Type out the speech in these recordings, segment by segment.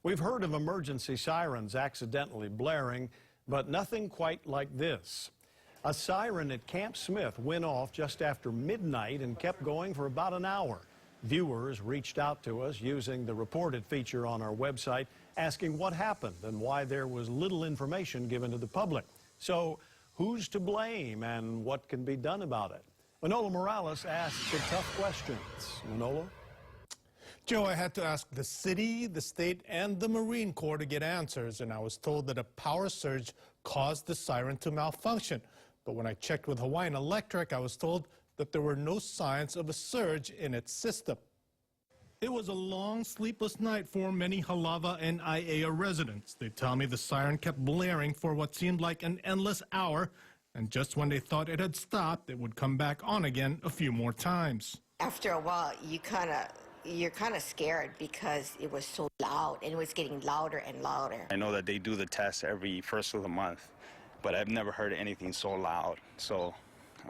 We've heard of emergency sirens accidentally blaring, but nothing quite like this. A siren at Camp Smith went off just after midnight and kept going for about an hour. Viewers reached out to us using the reported feature on our website, asking what happened and why there was little information given to the public. So who's to blame and what can be done about it? Manolo Morales asks the tough questions. Manolo? Joe, I had to ask the city, the state, and the Marine Corps to get answers, and I was told that a power surge caused the siren to malfunction. But when I checked with Hawaiian Electric, I was told that there were no signs of a surge in its system. It was a long, sleepless night for many Halawa and Aiea residents. They tell me the siren kept blaring for what seemed like an endless hour, and just when they thought it had stopped, it would come back on again a few more times. After a while, you're kind of scared because it was so loud, and it was getting louder and louder. I know that they do the test every first of the month, but I've never heard anything so loud. So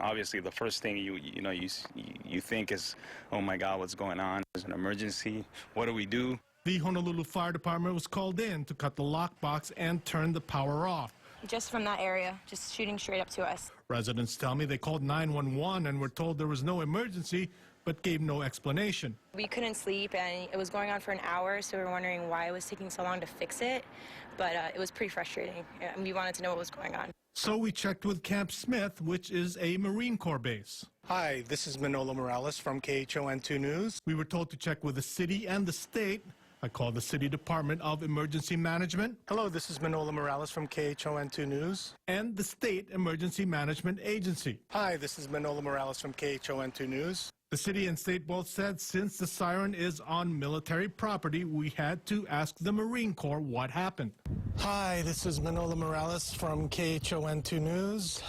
obviously the first thing you think is, oh my God, what's going on? There's an emergency. What do we do? The Honolulu Fire Department was called in to cut the lockbox and turn the power off. Just from that area, just shooting straight up to us. Residents tell me they called 911 and were told there was no emergency, but gave no explanation. We couldn't sleep, and it was going on for an hour, so we were wondering why it was taking so long to fix it. But it was pretty frustrating, and we wanted to know what was going on. So we checked with Camp Smith, which is a Marine Corps base. Hi, this is Manolo Morales from KHON2 News. We were told to check with the city and the state. I called the City Department of Emergency Management. Hello, this is Manolo Morales from KHON2 News. And the State Emergency Management Agency. Hi, this is Manolo Morales from KHON2 News. The city and state both said since the siren is on military property, we had to ask the Marine Corps what happened. Hi, this is Manolo Morales from KHON2 News.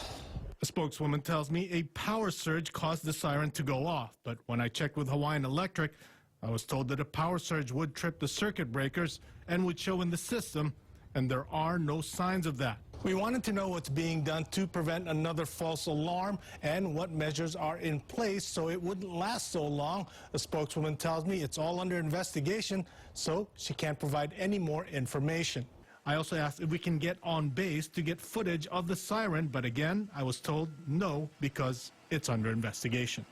A spokeswoman tells me a power surge caused the siren to go off, but when I checked with Hawaiian Electric, I was told that a power surge would trip the circuit breakers and would show in the system, and there are no signs of that. We wanted to know what's being done to prevent another false alarm and what measures are in place so it wouldn't last so long. A spokeswoman tells me it's all under investigation, so she can't provide any more information. I also asked if we can get on base to get footage of the siren, but again, I was told no because it's under investigation.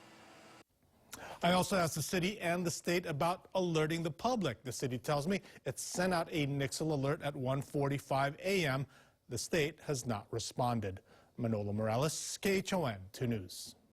I also asked the city and the state about alerting the public. The city tells me it sent out a Nixle alert at 1:45 a.m. The state has not responded. Manolo Morales, KHON2 News.